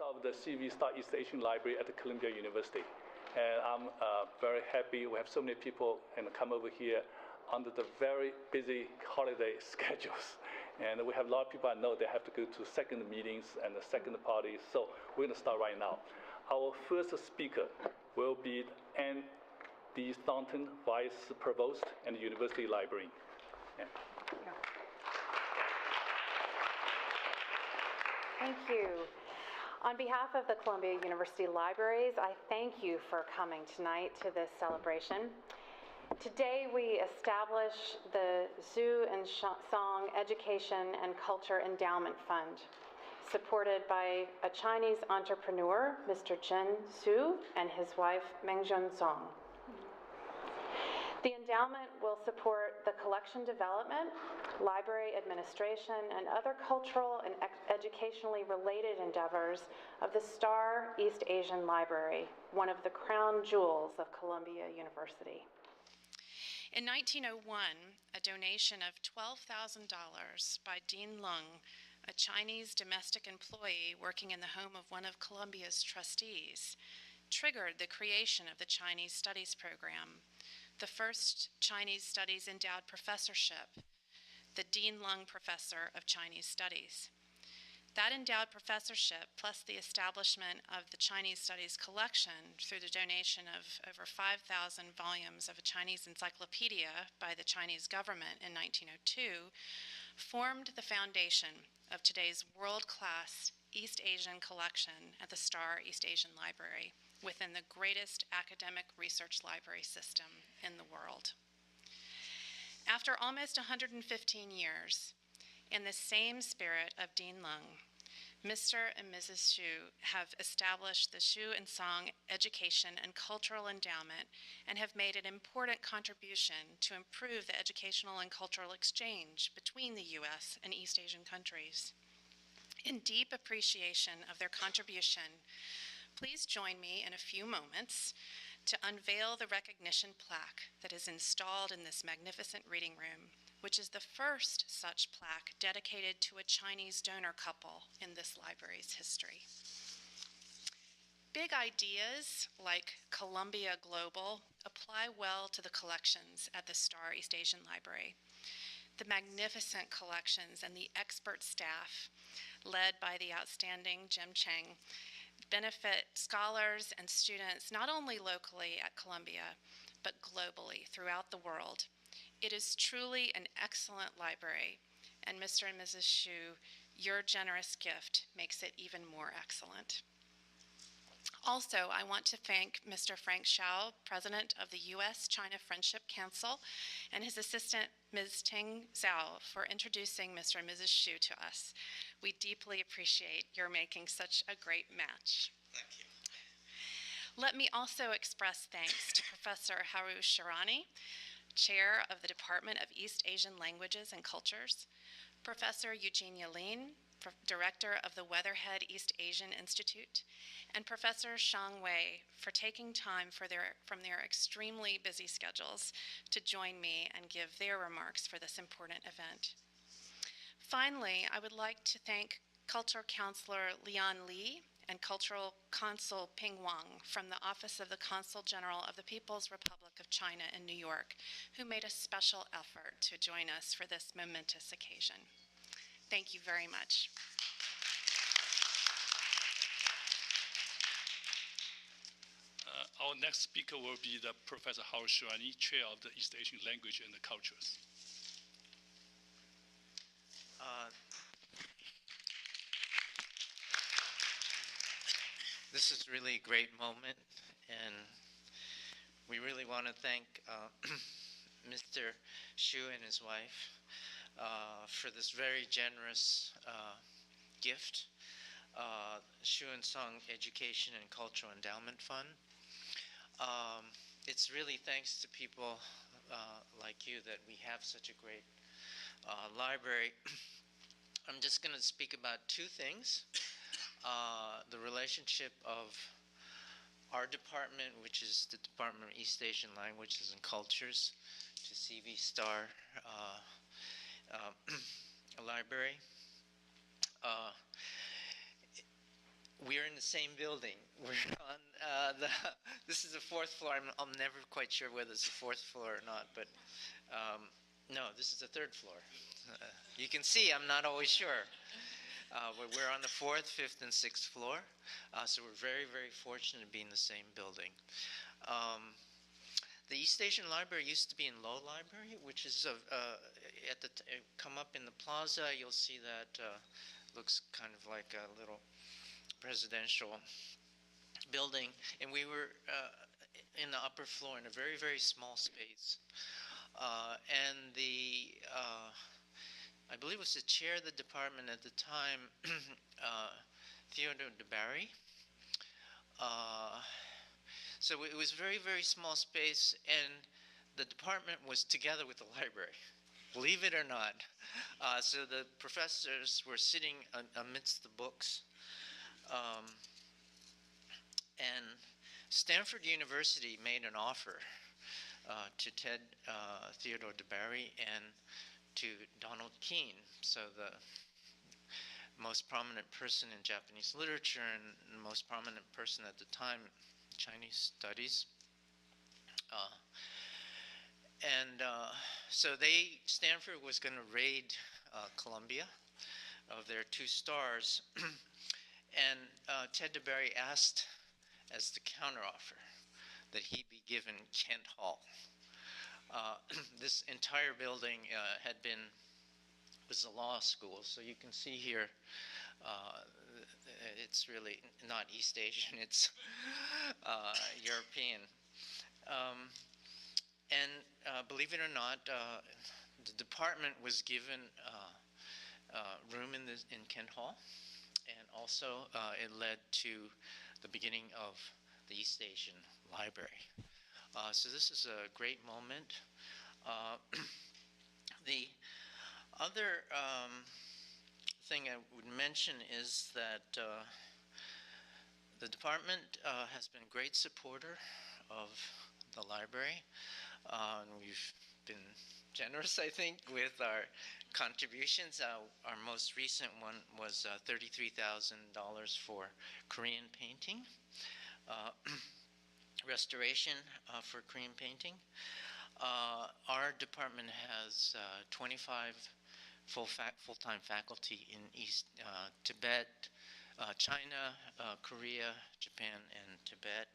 of the CV Star East Asian Library at the Columbia University. And I'm very happy we have so many people come over here under the very busy holiday schedules. And we have a lot of people I know they have to go to second meetings and the second parties. So we're going to start right now. Our first speaker will be Anne D. Thornton, Vice Provost and University Librarian. Yeah. Thank you. On behalf of the Columbia University Libraries, I thank you for coming tonight to this celebration. Today we establish the Zhu and Song Education and Culture Endowment Fund, supported by a Chinese entrepreneur, Mr. Chen Zhu, and his wife, Mengjun Song. The endowment will support the collection development, library administration, and other cultural and educationally related endeavors of the Star East Asian Library, one of the crown jewels of Columbia University. In 1901, a donation of $12,000 by Dean Lung, a Chinese domestic employee working in the home of one of Columbia's trustees, triggered the creation of the Chinese Studies program, the first Chinese Studies endowed professorship, the Dean Lung Professor of Chinese Studies. That endowed professorship, plus the establishment of the Chinese Studies collection through the donation of over 5,000 volumes of a Chinese encyclopedia by the Chinese government in 1902, formed the foundation of today's world-class East Asian collection at the Star East Asian Library, within the greatest academic research library system in the world. After almost 115 years, in the same spirit of Dean Lung, Mr. and Mrs. Xu have established the Xu and Song Education and Cultural Endowment and have made an important contribution to improve the educational and cultural exchange between the U.S. and East Asian countries. In deep appreciation of their contribution, please join me in a few moments to unveil the recognition plaque that is installed in this magnificent reading room, which is the first such plaque dedicated to a Chinese donor couple in this library's history. Big ideas like Columbia Global apply well to the collections at the Star East Asian Library. The magnificent collections and the expert staff, led by the outstanding Jim Cheng, benefit scholars and students not only locally at Columbia, but globally throughout the world. It is truly an excellent library, and Mr. and Mrs. Xu, your generous gift makes it even more excellent. Also, I want to thank Mr. Frank Shao, President of the U.S.-China Friendship Council, and his assistant, Ms. Ting Zhao, for introducing Mr. and Mrs. Xu to us. We deeply appreciate your making such a great match. Thank you. Let me also express thanks to Professor Haru Shirani, Chair of the Department of East Asian Languages and Cultures, Professor Eugenia Lin, Director of the Weatherhead East Asian Institute, and Professor Shang Wei for taking time from their extremely busy schedules to join me and give their remarks for this important event. Finally, I would like to thank Cultural Counselor Lian Li and Cultural Consul Ping Wang from the Office of the Consul General of the People's Republic of China in New York, who made a special effort to join us for this momentous occasion. Thank you very much. Our next speaker will be the Professor Haru Shirani, Chair of the East Asian Language and Cultures. This is really a great moment, and we really want to thank Mr. Xu and his wife for this very generous gift, Xu and Song Education and Cultural Endowment Fund. It's really thanks to people like you that we have such a great library. I'm just going to speak about two things. The relationship of our department, which is the Department of East Asian Languages and Cultures, to CV Star Library. we're in the same building. We're on this is the 4th floor. I'm never quite sure whether it's the 4th floor or not, but no, this is the 3rd floor. You can see I'm not always sure. We're on the 4th, 5th, and 6th floor, so we're very, very fortunate to be in the same building. The East Station Library used to be in Low Library, which is come up in the plaza. You'll see that looks kind of like a little presidential building, and we were in the upper floor in a very, very small space. And I believe it was the chair of the department at the time, Theodore DeBarry. So it was a very, very small space, and the department was together with the library, believe it or not. So the professors were sitting amidst the books. And Stanford University made an offer to Theodore DeBarry and to Donald Keene, so the most prominent person in Japanese literature and the most prominent person at the time in Chinese studies. So Stanford was going to raid Columbia of their 2 stars, and Ted DeBarry asked as the counteroffer that he be given Kent Hall. This entire building was a law school, so you can see here it's really not East Asian, it's European. And believe it or not, the department was given room in Kent Hall, and also it led to the beginning of the East Asian Library. So this is a great moment. The other thing I would mention is that the department has been a great supporter of the library. And we've been generous, I think, with our contributions. Our most recent one was $33,000 for Korean painting, restoration for Korean painting. Our department has 25 full-time faculty in East Tibet, China, Korea, Japan, and Tibet,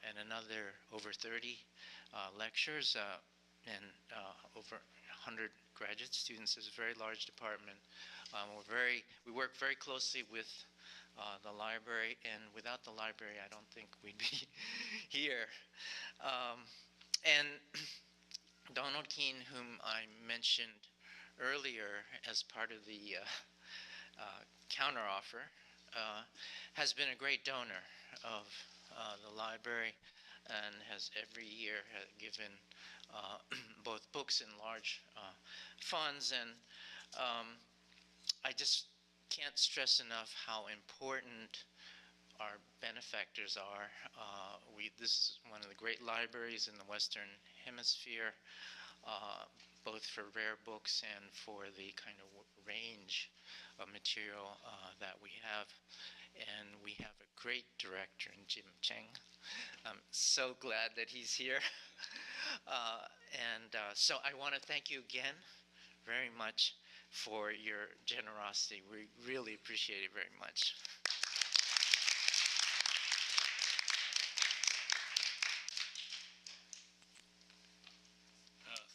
and another over 30 lectures and over 100 graduate students. It's a very large department. We work very closely with the library, and without the library, I don't think we'd be here. And Donald Keene, whom I mentioned earlier as part of the counteroffer, has been a great donor of the library and has every year given both books and large funds. And I just can't stress enough how important our benefactors are. This is one of the great libraries in the Western Hemisphere, both for rare books and for the kind of range of material that we have. And we have a great director in Jim Cheng. I'm so glad that he's here. So I want to thank you again very much for your generosity. We really appreciate it very much.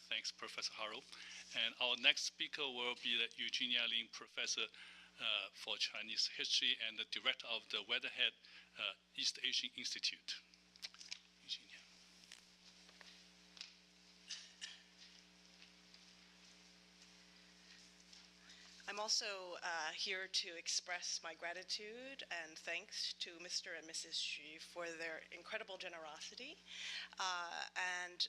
Thanks, Professor Harold. And our next speaker will be the Eugenia Lin Professor for Chinese History and the Director of the Weatherhead East Asian Institute. Eugenia. I'm also here to express my gratitude and thanks to Mr. and Mrs. Xu for their incredible generosity and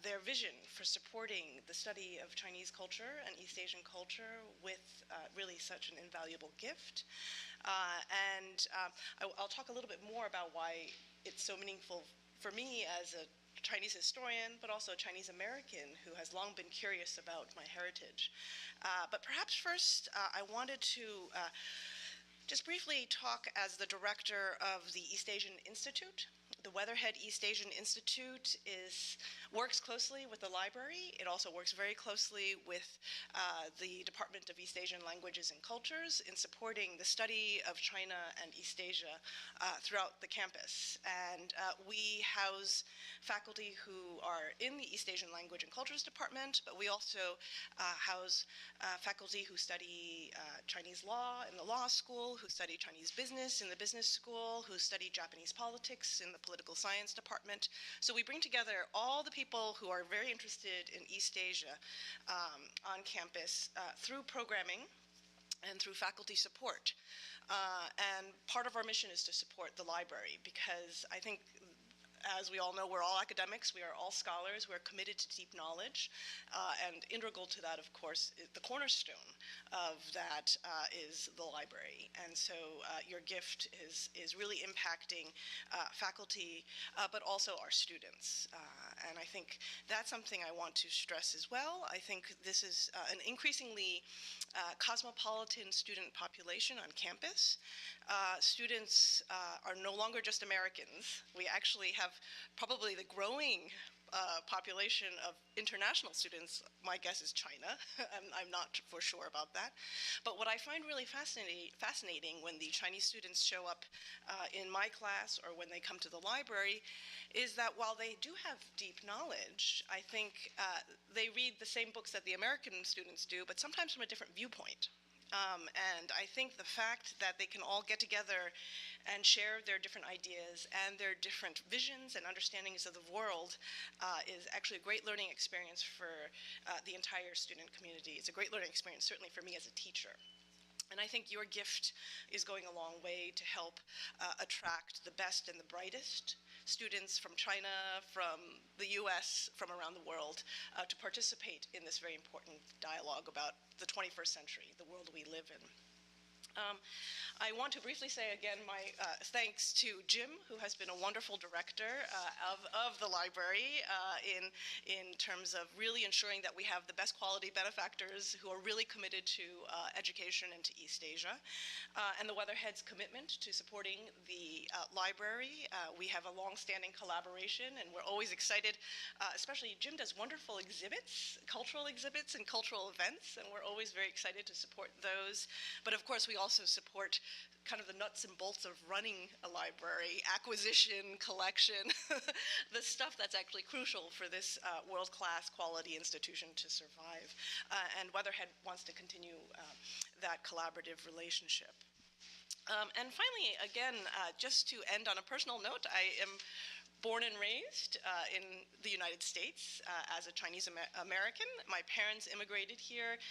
their vision for supporting the study of Chinese culture and East Asian culture with really such an invaluable gift. I'll talk a little bit more about why it's so meaningful for me as a Chinese historian, but also a Chinese American who has long been curious about my heritage. But perhaps first, I wanted to just briefly talk as the director of the East Asian Institute. The Weatherhead East Asian Institute works closely with the library. It also works very closely with the Department of East Asian Languages and Cultures in supporting the study of China and East Asia throughout the campus. And we house faculty who are in the East Asian Language and Cultures Department, but we also house faculty who study Chinese law in the law school, who study Chinese business in the business school, who study Japanese politics in the political science department. So we bring together all the people who are very interested in East Asia on campus through programming and through faculty support. And part of our mission is to support the library, because I think, as we all know, we're all academics, we are all scholars, we're committed to deep knowledge, and integral to that, of course, the cornerstone of that is the library. And so your gift is really impacting faculty, but also our students. And I think that's something I want to stress as well. I think this is an increasingly cosmopolitan student population on campus. Students are no longer just Americans. We actually have probably the growing population of international students. My guess is China. I'm not for sure about that. But what I find really fascinating when the Chinese students show up in my class or when they come to the library is that while they do have deep knowledge, I think they read the same books that the American students do, but sometimes from a different viewpoint. And I think the fact that they can all get together and share their different ideas and their different visions and understandings of the world is actually a great learning experience for the entire student community. It's a great learning experience, certainly for me as a teacher. And I think your gift is going a long way to help attract the best and the brightest students from China, from the US, from around the world, to participate in this very important dialogue about the 21st century, the world we live in. I want to briefly say again my thanks to Jim, who has been a wonderful director of the library in terms of really ensuring that we have the best quality benefactors who are really committed to education and to East Asia, and the Weatherhead's commitment to supporting the library. We have a long-standing collaboration, and we're always excited, especially Jim does wonderful exhibits, cultural exhibits and cultural events, and we're always very excited to support those. But of course, we also support kind of the nuts and bolts of running a library, acquisition, collection, the stuff that's actually crucial for this world-class quality institution to survive. And Weatherhead wants to continue that collaborative relationship. And finally, again, just to end on a personal note, I am born and raised in the United States as a Chinese American. My parents immigrated here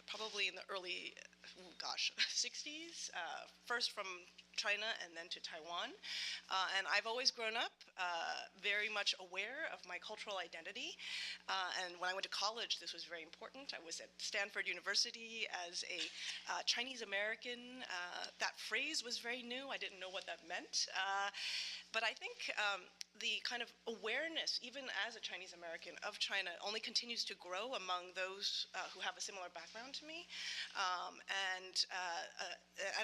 probably in the early, 60s, first from China and then to Taiwan. And I've always grown up very much aware of my cultural identity. And when I went to college, this was very important. I was at Stanford University as a Chinese American. That phrase was very new. I didn't know what that meant. But I think the kind of awareness, even as a Chinese American, of China only continues to grow among those who have a similar background to me. And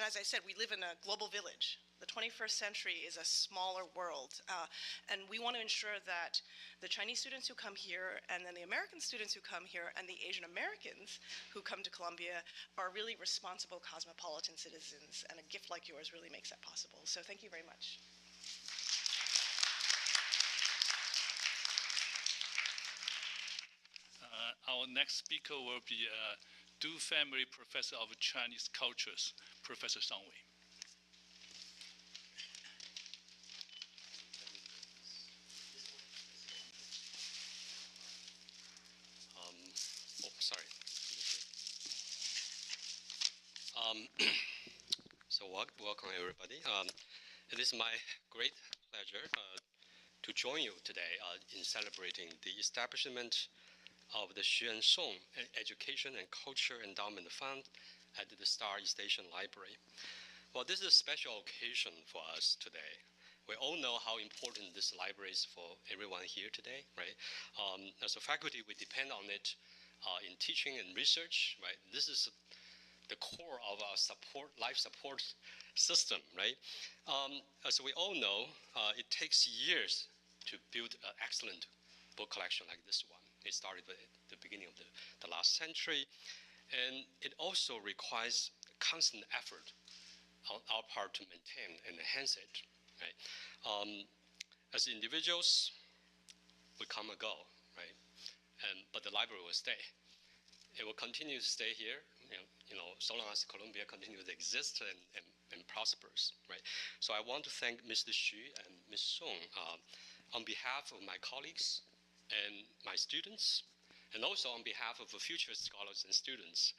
as I said, we live in a global village. The 21st century is a smaller world. And we want to ensure that the Chinese students who come here, and then the American students who come here, and the Asian Americans who come to Columbia are really responsible cosmopolitan citizens. And a gift like yours really makes that possible. So thank you very much. Our next speaker will be Du Family Professor of Chinese Cultures, Professor Shang Wei. So welcome everybody. It is my great pleasure to join you today in celebrating the establishment of the Xu and Song Education and Culture Endowment Fund at the Star East Asian Library. Well, this is a special occasion for us today. We all know how important this library is for everyone here today, right? As a faculty, we depend on it in teaching and research, right? This is the core of our life support system, right? As we all know, it takes years to build an excellent book collection like this one. It started at the beginning of the last century, and it also requires constant effort on our part to maintain and enhance it, right? As individuals, we come and go, right? But the library will stay. It will continue to stay here, so long as Columbia continues to exist and prospers, right? So I want to thank Mr. Xu and Ms. Song on behalf of my colleagues and my students, and also on behalf of the future scholars and students,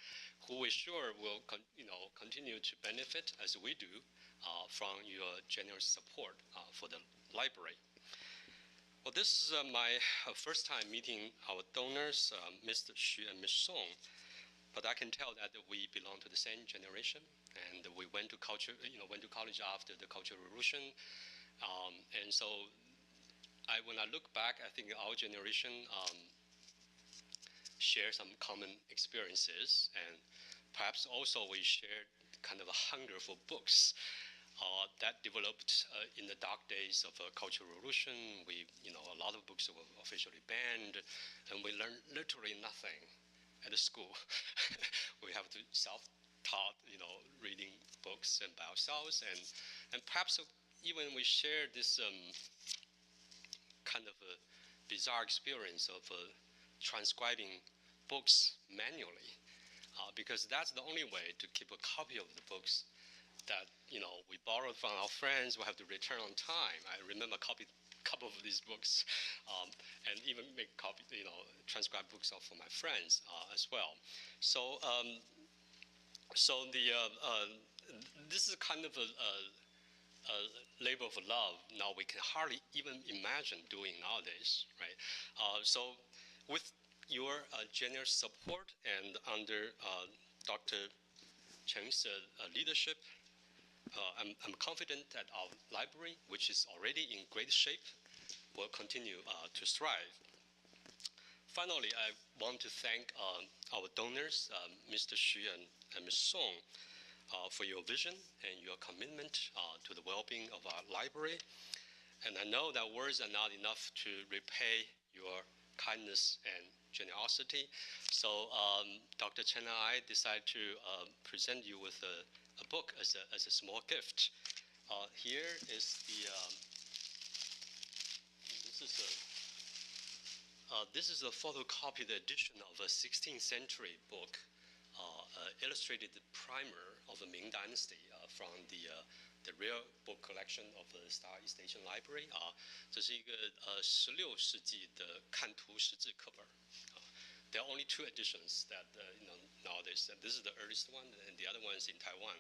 who we sure will continue to benefit as we do from your generous support for the library. Well, this is my first time meeting our donors, Mr. Xu and Ms. Song, but I can tell that we belong to the same generation, and we went to college after the Cultural Revolution, and so when I look back, I think our generation share some common experiences, and perhaps also we share kind of a hunger for books that developed in the dark days of Cultural Revolution. A lot of books were officially banned, and we learned literally nothing at the school. We have to self-taught, reading books and by ourselves, and perhaps even we share this kind of a bizarre experience of transcribing books manually, because that's the only way to keep a copy of the books that we borrowed from our friends. We have to return on time. I remember a couple of these books, and even make transcribe books for my friends as well. So, this is kind of a labor of love now we can hardly even imagine doing nowadays, right? So with your generous support and under Dr. Cheng's leadership, I'm confident that our library, which is already in great shape, will continue to thrive. Finally, I want to thank our donors, Mr. Xu and Ms. Song, for your vision and your commitment to the well-being of our library. And I know that words are not enough to repay your kindness and generosity. So Dr. Chen and I decided to present you with a book as a small gift. Here is this is a photocopied edition of a 16th century book, illustrated primer of the Ming Dynasty from the rare book collection of the Star East Asian Library. 这是一个16世纪的看图识字课本。There are only 2 editions that nowadays. This is the earliest one, and the other one is in Taiwan,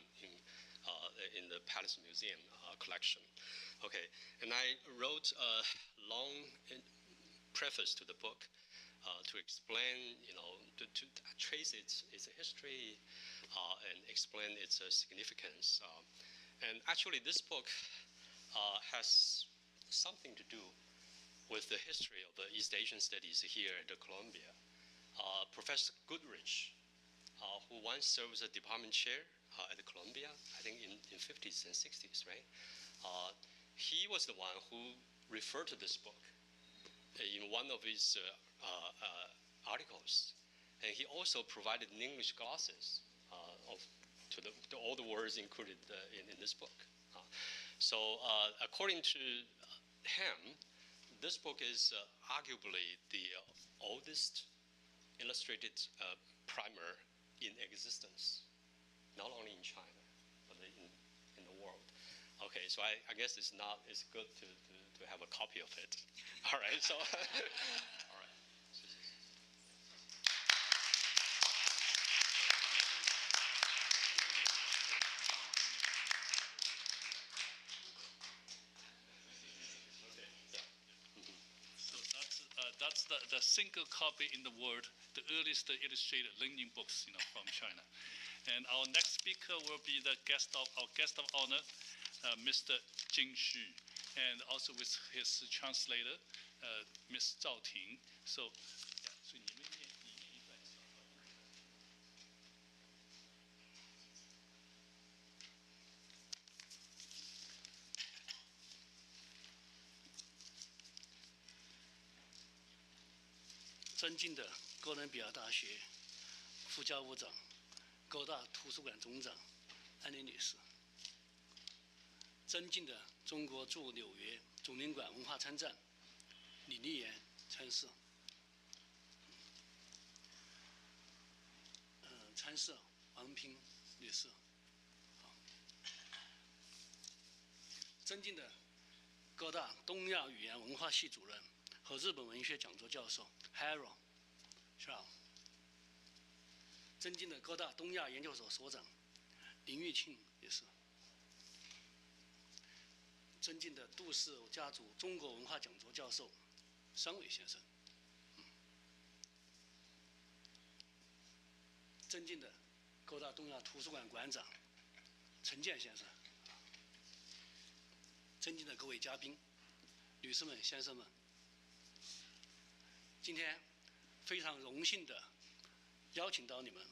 in the Palace Museum collection. Okay, and I wrote a long preface to the book to explain, to trace its history and explain its significance. And actually, this book has something to do with the history of the East Asian studies here at Columbia. Professor Goodrich, who once served as a department chair at Columbia, I think in 50s and 60s, right? He was the one who referred to this book in one of his articles, and he also provided English glosses to all the words included in this book. So according to him, this book is arguably the oldest illustrated primer in existence, not only in China, but in the world. Okay, so I guess it's good to have a copy of it. All right, so all right. That's the single copy in the world, the earliest illustrated learning books, from China. And our next speaker will be our guest of honor, Mr. Jing Xu, and also with his translator, Ms. Zhao Ting. So, yeah, 所以你们念一段。尊敬的哥伦比亚大学副教务长、哥大图书馆总长安妮女士，尊敬的中国驻纽约总领馆文化参赞李立言参事，参事王平女士，尊敬的哥大东亚语言文化系主任和日本文学讲座教授 Harold Shaw， 尊敬的哥大东亚研究所所长林玉庆女士，尊敬的杜氏家族中国文化讲座教授商伟先生，尊敬的哥大东亚图书馆馆长陈健先生，尊敬的各位嘉宾、女士们、先生们，今天非常荣幸地邀请到你们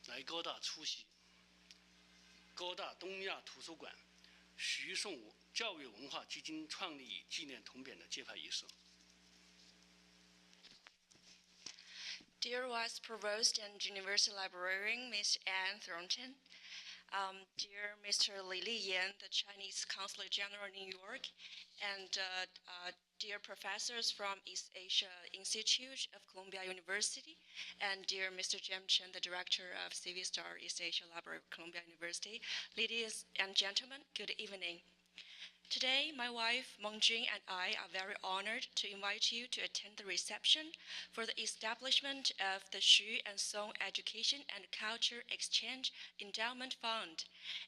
来哥大出席哥大东亚图书馆徐宋教育文化基金创立与纪念铜匾的揭牌仪式。Dear Vice Provost and University Librarian, Ms. Anne Thornton, dear Mr. Li Liyan, the Chinese Consul General in New York, and dear professors from East Asia Institute of Columbia University, and dear Mr. Jim Chen, the director of CV Star East Asia Library of Columbia University, ladies and gentlemen, good evening. Today, my wife, Meng Jun, and I are very honored to invite you to attend the reception for the establishment of the Xu and Song Education and Culture Exchange Endowment Fund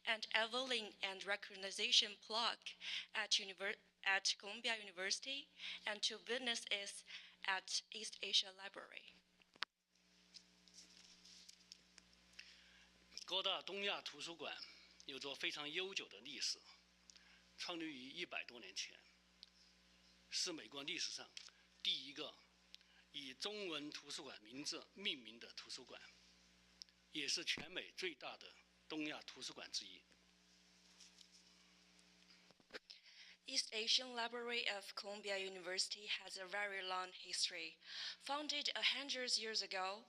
and Evelyn and Recognition Plaque at Columbia University, and to witness it at East Asia Library. 哥大东亚图书馆有着非常悠久的历史。创立于100多年前，是美国历史上第一个以中文图书馆名字命名的图书馆，也是全美最大的东亚图书馆之一。East Asian Library of Columbia University has a very long history. Founded 100 years ago,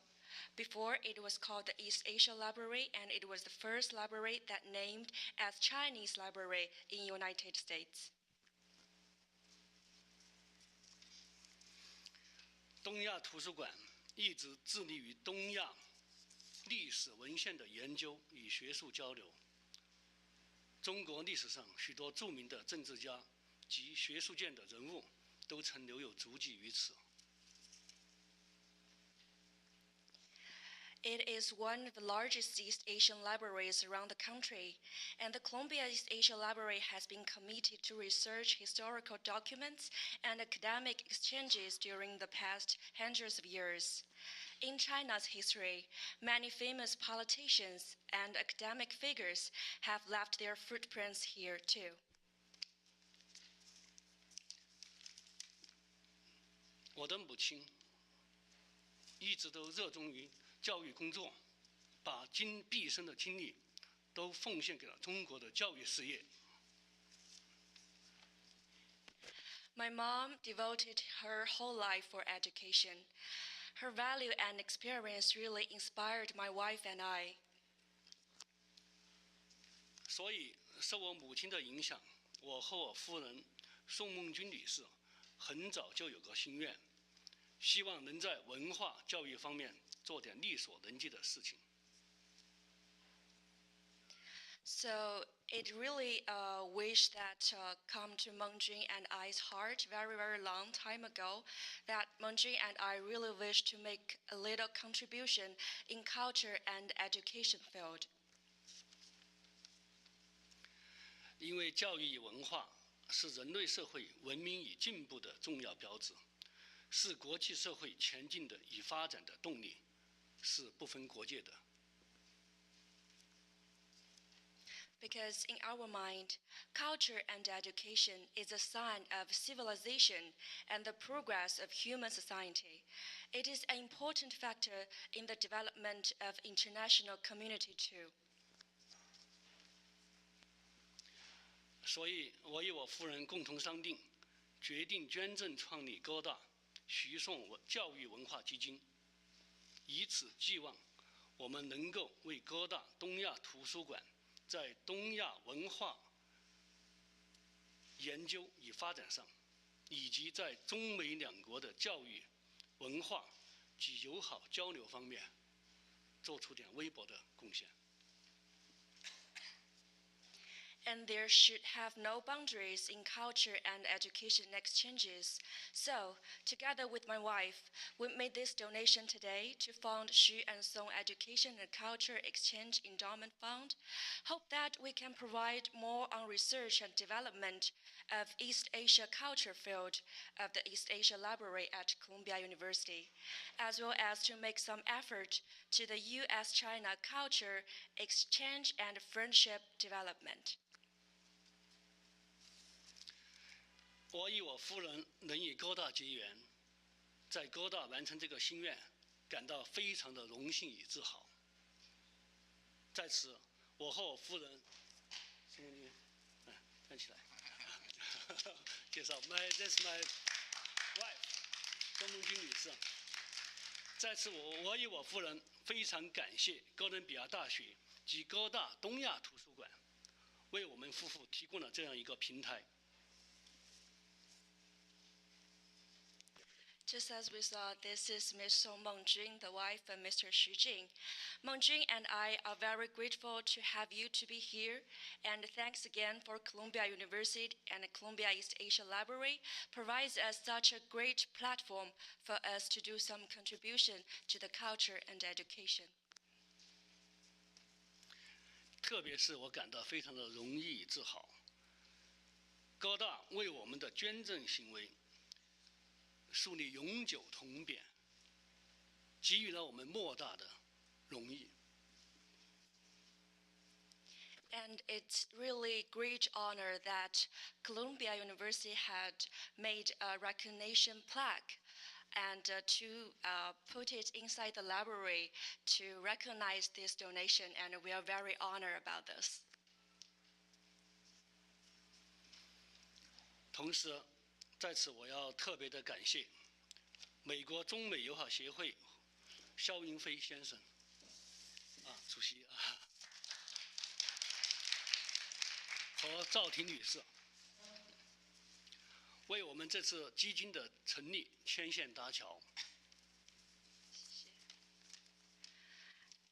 before it was called the East Asia Library, and it was the first library that named as Chinese Library in United States. 东亚图书馆一直致力于东亚历史文献的研究与学术交流。中国历史上许多著名的政治家及学术界的人物都曾留有足迹于此。It is one of the largest East Asian libraries around the country, and the Columbia East Asia Library has been committed to research historical documents and academic exchanges during the past hundreds of years. In China's history, many famous politicians and academic figures have left their footprints here too. 我的母亲一直都热衷于教育工作，把毕生的精力都奉献给了中国的教育事业。My mom devoted her whole life for education. Her value and experience really inspired my wife and I. 所以，受我母亲的影响，我和我夫人宋梦君女士很早就有个心愿，希望能在文化教育方面做点力所能及的事情。So it really wish that come to Meng Jun and I's heart very, very long time ago, that Meng Jun and I really wish to make a little contribution in culture and education field. 因为教育与文化是人类社会文明与进步的重要标志，是国际社会前进的与发展的动力，是不分国界的。Because in our mind, culture and education is a sign of civilization and the progress of human society. It is an important factor in the development of international community too. 所以，我与我夫人共同商定，决定捐赠创立哥大徐宋教育文化基金，以此寄望我们能够为哥大东亚图书馆在东亚文化研究与发展上，以及在中美两国的教育、文化及友好交流方面做出点微薄的贡献。And there should have no boundaries in culture and education exchanges. So, together with my wife, we made this donation today to fund Xu and Song Education and Culture Exchange Endowment Fund. Hope that we can provide more on research and development of East Asia culture field of the East Asia Library at Columbia University, as well as to make some effort to the U.S.-China culture exchange and friendship development. 我与我夫人能与哥大结缘，在哥大完成这个心愿，感到非常的荣幸与自豪。在此，我和我夫人，站起来，介绍 ，This is my wife， 钟东君女士。在此，我与我夫人非常感谢哥伦比亚大学及哥大东亚图书馆，为我们夫妇提供了这样一个平台。Just as we saw, this is Ms. Song Mengjun, the wife of Mr. Xu Jing. Mengjun and I are very grateful to have you to be here, and thanks again for Columbia University and Columbia East Asia Library provides us such a great platform for us to do some contribution to the culture and education. 特别是我感到非常的荣誉与自豪，哥大为我们的捐赠行为树立永久铜匾，给予了我们莫大的荣誉。And it's really great honor that Columbia University had made a recognition plaque and to put it inside the library to recognize this donation, and we are very honored about this. 同时，在此我要特别的感谢美国中美友好协会肖云飞先生，主席和赵婷女士，为我们这次基金的成立牵线搭桥。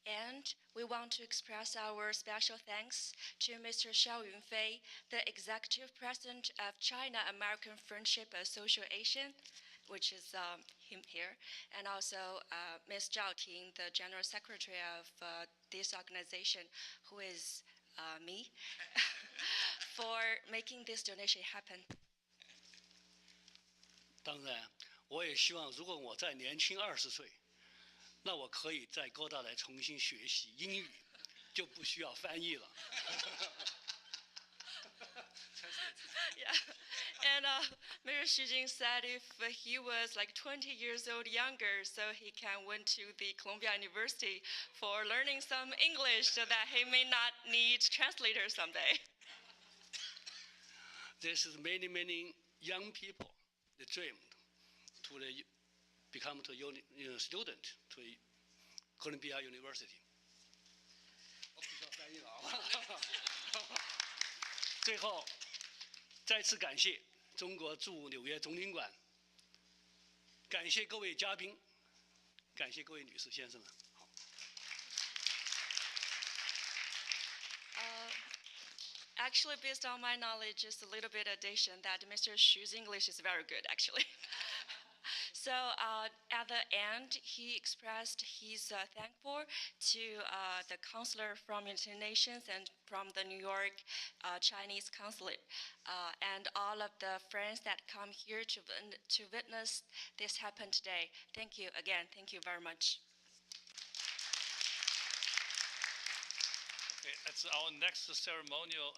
And we want to express our special thanks to Mr. Xiao Yunfei, the Executive President of China American Friendship Association, which is him here, and also Ms. Zhao Ting, the General Secretary of this organization, who is me, for making this donation happen. 当然，我也希望，如果我再年轻20岁。那我可以在哥大来重新学习英语，就不需要翻译了。Yeah, and Mr. Xu Jing said if he was like 20 years old younger, so he can went to the Columbia University for learning some English, so that he may not need translator someday. This is many young people the dream to become a student to Columbia University. 不需要翻译了啊！最后，再次感谢中国驻纽约总领馆，感谢各位嘉宾，感谢各位女士先生们。好。Actually, based on my knowledge, just a little bit addition that Mr. Xu's English is very good, actually. So at the end, he expressed his thankful to the counselor from United Nations and from the New York Chinese consulate, and all of the friends that come here to witness this happen today. Thank you again. Thank you very much. Okay, that's our next ceremonial.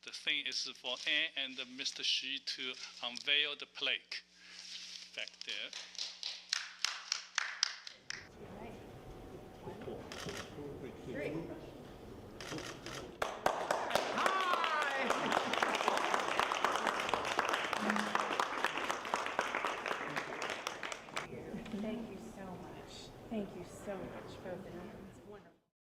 The thing is for Anne and Mr. Xu to unveil the plaque. Back there. Thank you so much. Thank you so much, both of you.